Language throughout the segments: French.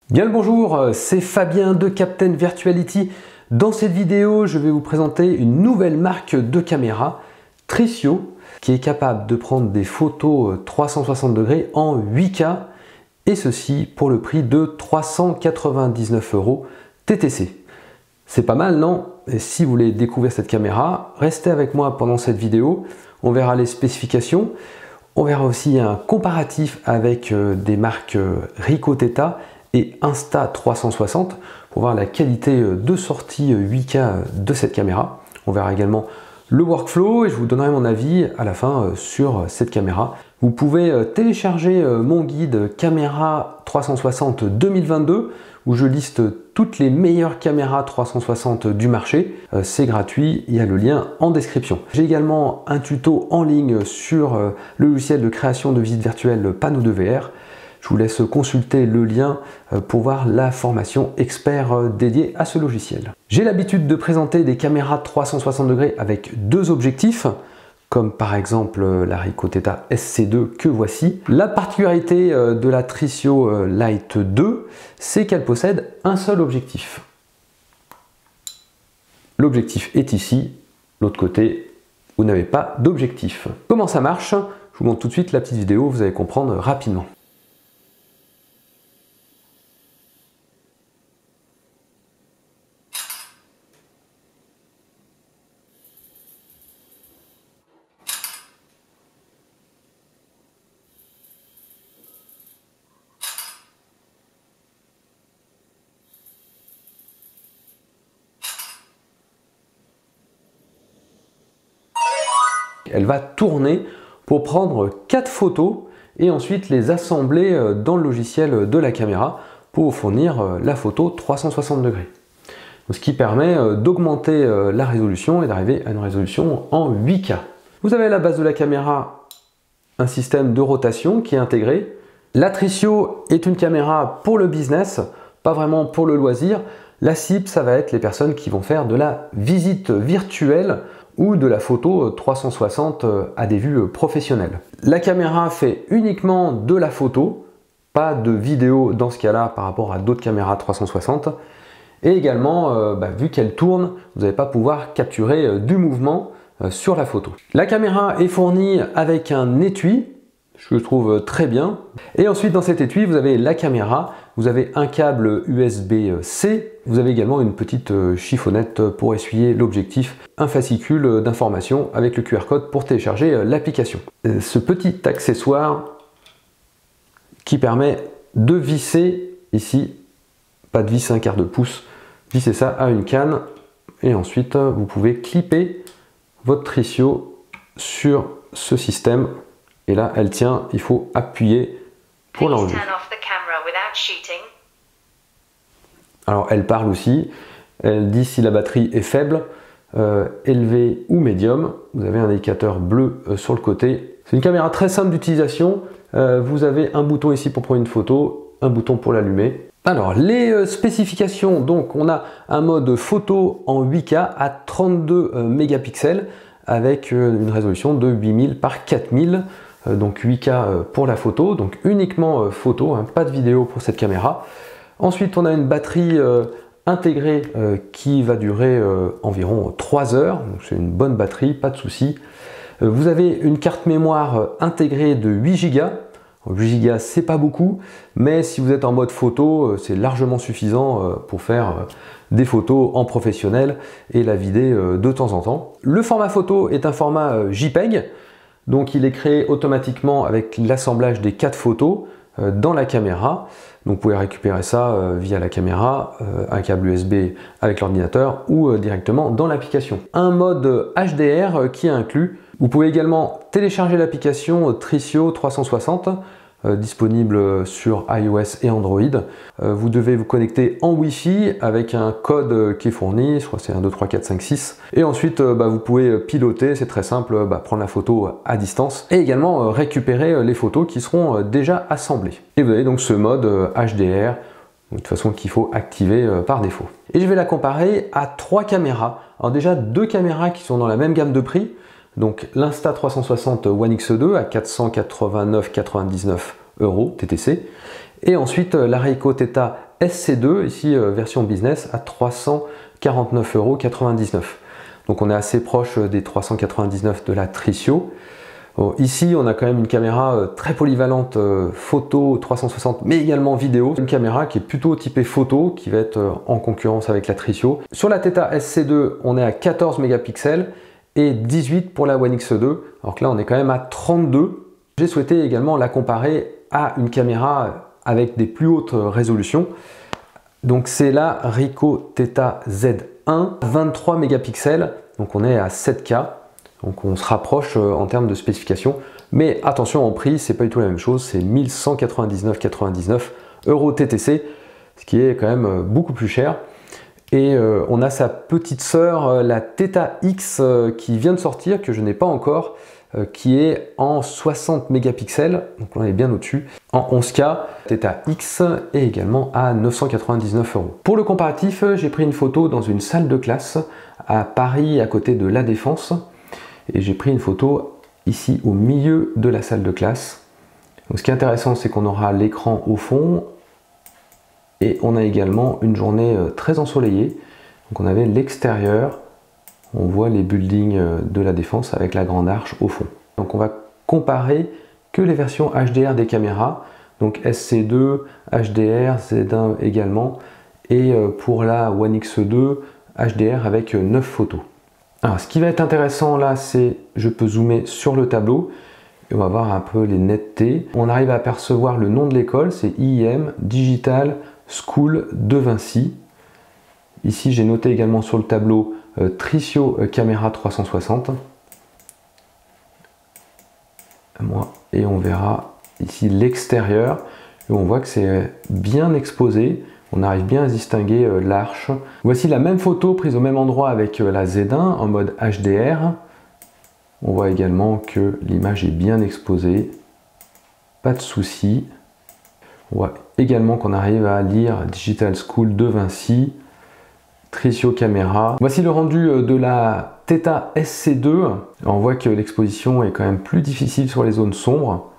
Bien le bonjour, c'est Fabien de Captain Virtuality. Dans cette vidéo, je vais vous présenter une nouvelle marque de caméra, Tricio, qui est capable de prendre des photos 360 degrés en 8K, et ceci pour le prix de 399 € TTC. C'est pas mal, non? Et si vous voulez découvrir cette caméra, restez avec moi pendant cette vidéo. On verra les spécifications. On verra aussi un comparatif avec des marques Ricoh Theta et Insta360 pour voir la qualité de sortie 8K de cette caméra. On verra également le workflow et je vous donnerai mon avis à la fin sur cette caméra. Vous pouvez télécharger mon guide caméra 360 2022 où je liste toutes les meilleures caméras 360 du marché. C'est gratuit, il y a le lien en description. J'ai également un tuto en ligne sur le logiciel de création de visites virtuelles Panneau de VR. Je vous laisse consulter le lien pour voir la formation expert dédiée à ce logiciel. J'ai l'habitude de présenter des caméras 360 degrés avec deux objectifs, comme par exemple la Ricoh Theta SC2 que voici. La particularité de la Tricio Lite 2, c'est qu'elle possède un seul objectif. L'objectif est ici, l'autre côté, vous n'avez pas d'objectif. Comment ça marche? Je vous montre tout de suite la petite vidéo, vous allez comprendre rapidement. Elle va tourner pour prendre 4 photos et ensuite les assembler dans le logiciel de la caméra pour vous fournir la photo 360 degrés. Ce qui permet d'augmenter la résolution et d'arriver à une résolution en 8K. Vous avez à la base de la caméra un système de rotation qui est intégré. La Tricio est une caméra pour le business, pas vraiment pour le loisir. La cible, ça va être les personnes qui vont faire de la visite virtuelle ou de la photo 360 à des vues professionnelles. La caméra fait uniquement de la photo, pas de vidéo dans ce cas-là par rapport à d'autres caméras 360. Et également, vu qu'elle tourne, vous n'allez pas pouvoir capturer du mouvement sur la photo. La caméra est fournie avec un étui, je trouve très bien. Et ensuite dans cet étui, vous avez la caméra, vous avez un câble USB-C, vous avez également une petite chiffonnette pour essuyer l'objectif, un fascicule d'informations avec le QR code pour télécharger l'application. Ce petit accessoire qui permet de visser ici, pas de vis 1/4 pouce, visser ça à une canne et ensuite vous pouvez clipper votre Tricio sur ce système. Et là, elle tient, il faut appuyer pour l'enlever. Alors, elle parle aussi, elle dit si la batterie est faible, élevée ou médium. Vous avez un indicateur bleu sur le côté. C'est une caméra très simple d'utilisation. Vous avez un bouton ici pour prendre une photo, un bouton pour l'allumer. Alors, les spécifications, donc on a un mode photo en 8K à 32 mégapixels avec une résolution de 8000 par 4000. Donc 8K pour la photo, donc uniquement photo, hein, pas de vidéo pour cette caméra. Ensuite, on a une batterie intégrée qui va durer environ 3 heures, donc c'est une bonne batterie, pas de souci. Vous avez une carte mémoire intégrée de 8 Go. 8 Go, c'est pas beaucoup, mais si vous êtes en mode photo, c'est largement suffisant pour faire des photos en professionnel et la vider de temps en temps. Le format photo est un format JPEG. Donc il est créé automatiquement avec l'assemblage des 4 photos dans la caméra. Donc vous pouvez récupérer ça via la caméra, un câble USB avec l'ordinateur ou directement dans l'application. Un mode HDR qui est inclus. Vous pouvez également télécharger l'application Tricio 360 disponible sur iOS et Android. Vous devez vous connecter en Wi-Fi avec un code qui est fourni, je crois que c'est 1, 2, 3, 4, 5, 6. Et ensuite, vous pouvez piloter, c'est très simple, prendre la photo à distance et également récupérer les photos qui seront déjà assemblées. Et vous avez donc ce mode HDR, de toute façon qu'il faut activer par défaut. Et je vais la comparer à 3 caméras. Alors déjà 2 caméras qui sont dans la même gamme de prix. Donc l'Insta360 One X2 à 489,99 € TTC. Et ensuite la Ricoh Theta SC2, ici version business, à 349,99 €. Donc on est assez proche des 399 de la Tricio. Bon, ici on a quand même une caméra très polyvalente, photo 360 mais également vidéo. Une caméra qui est plutôt typée photo, qui va être en concurrence avec la Tricio. Sur la Theta SC2 on est à 14 mégapixels et 18 pour la One X2, alors que là on est quand même à 32. J'ai souhaité également la comparer à une caméra avec des plus hautes résolutions. Donc c'est la Ricoh Theta Z1, 23 mégapixels, donc on est à 7K, donc on se rapproche en termes de spécifications. Mais attention en prix, c'est pas du tout la même chose, c'est 1199,99 € TTC, ce qui est quand même beaucoup plus cher. Et on a sa petite sœur, la Theta X, qui vient de sortir, que je n'ai pas encore, qui est en 60 mégapixels, donc on est bien au-dessus, en 11K. Theta X est également à 999 €. Pour le comparatif, j'ai pris une photo dans une salle de classe à Paris, à côté de La Défense, et j'ai pris une photo ici au milieu de la salle de classe. Donc, ce qui est intéressant, c'est qu'on aura l'écran au fond, et on a également une journée très ensoleillée. Donc on avait l'extérieur, on voit les buildings de La Défense avec la grande arche au fond. Donc on va comparer que les versions HDR des caméras, donc SC2, HDR, Z1 également, et pour la One X2, HDR avec 9 photos. Alors ce qui va être intéressant là, c'est je peux zoomer sur le tableau, et on va voir un peu les nettetés. On arrive à apercevoir le nom de l'école, c'est IIM Digital School de Vinci. Ici j'ai noté également sur le tableau Tricio Caméra 360. Et on verra ici l'extérieur, et on voit que c'est bien exposé, on arrive bien à distinguer l'arche. Voici la même photo prise au même endroit avec la Z1 en mode HDR. On voit également que l'image est bien exposée, pas de souci. On voit également qu'on arrive à lire Digital School de Vinci, Tricio Caméra. Voici le rendu de la Theta SC2. On voit que l'exposition est quand même plus difficile sur les zones sombres.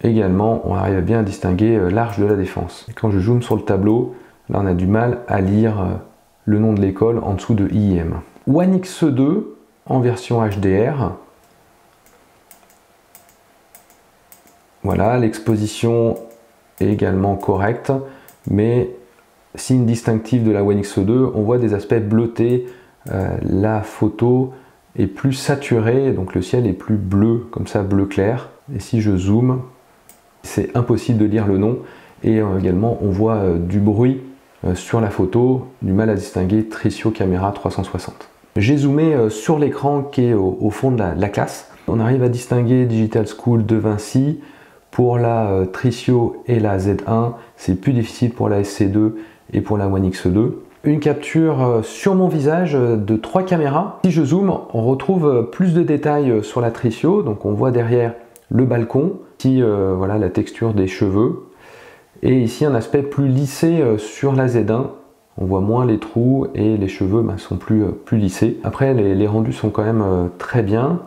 Également, on arrive bien à distinguer l'arche de La Défense. Et quand je zoome sur le tableau, là on a du mal à lire le nom de l'école en dessous de IIM. One X2 en version HDR. Voilà, l'exposition est également correcte, mais signe distinctif de la One X2, on voit des aspects bleutés, la photo est plus saturée, donc le ciel est plus bleu, comme ça bleu clair. Et si je zoome, c'est impossible de lire le nom, et également on voit du bruit sur la photo, du mal à distinguer Tricio Caméra 360. J'ai zoomé sur l'écran qui est au fond de la classe. On arrive à distinguer Digital School de Vinci. Pour la Tricio et la Z1, c'est plus difficile pour la SC2 et pour la One X2. Une capture sur mon visage de 3 caméras. Si je zoome, on retrouve plus de détails sur la Tricio, donc on voit derrière le balcon, ici voilà la texture des cheveux, et ici un aspect plus lissé sur la Z1. On voit moins les trous et les cheveux sont plus lissés. Après les rendus sont quand même très bien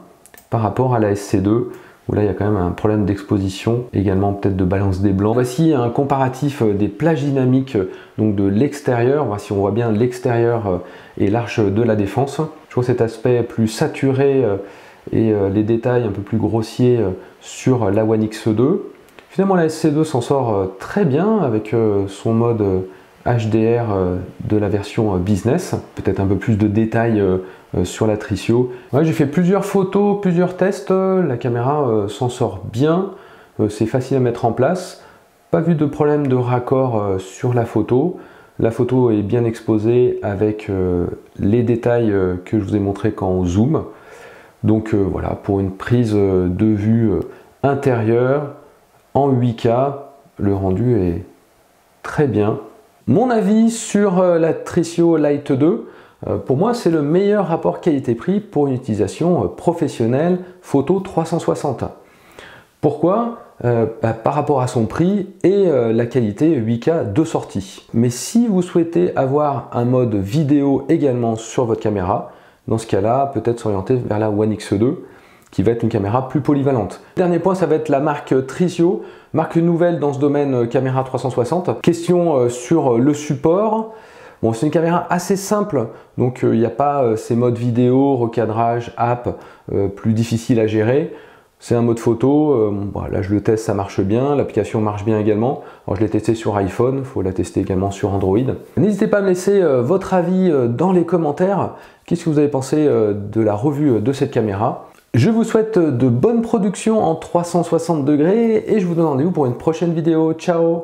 par rapport à la SC2, où là il y a quand même un problème d'exposition, également peut-être de balance des blancs. Voici un comparatif des plages dynamiques, donc de l'extérieur. Voici, on voit bien l'extérieur et l'arche de La Défense. Je trouve cet aspect plus saturé et les détails un peu plus grossiers sur la One X2. Finalement la SC2 s'en sort très bien avec son mode HDR de la version business, peut-être un peu plus de détails sur la Tricio. Ouais, j'ai fait plusieurs photos, plusieurs tests, la caméra s'en sort bien, c'est facile à mettre en place, pas vu de problème de raccord sur la photo est bien exposée avec les détails que je vous ai montré quand on zoome. Donc voilà, pour une prise de vue intérieure en 8K, le rendu est très bien. Mon avis sur la Tricio Lite 2, pour moi c'est le meilleur rapport qualité-prix pour une utilisation professionnelle photo 360. Pourquoi? Par rapport à son prix et la qualité 8K de sortie. Mais si vous souhaitez avoir un mode vidéo également sur votre caméra, dans ce cas-là, peut-être s'orienter vers la One X2, qui va être une caméra plus polyvalente. Dernier point, ça va être la marque Tricio. Marque nouvelle dans ce domaine caméra 360. Question sur le support. Bon, c'est une caméra assez simple, donc il n'y a pas ces modes vidéo, recadrage, app, plus difficile à gérer. C'est un mode photo, bon, là je le teste, ça marche bien, l'application marche bien également. Alors je l'ai testé sur iPhone, il faut la tester également sur Android. N'hésitez pas à me laisser votre avis dans les commentaires. Qu'est-ce que vous avez pensé de la revue de cette caméra? Je vous souhaite de bonnes productions en 360 degrés et je vous donne rendez-vous pour une prochaine vidéo. Ciao!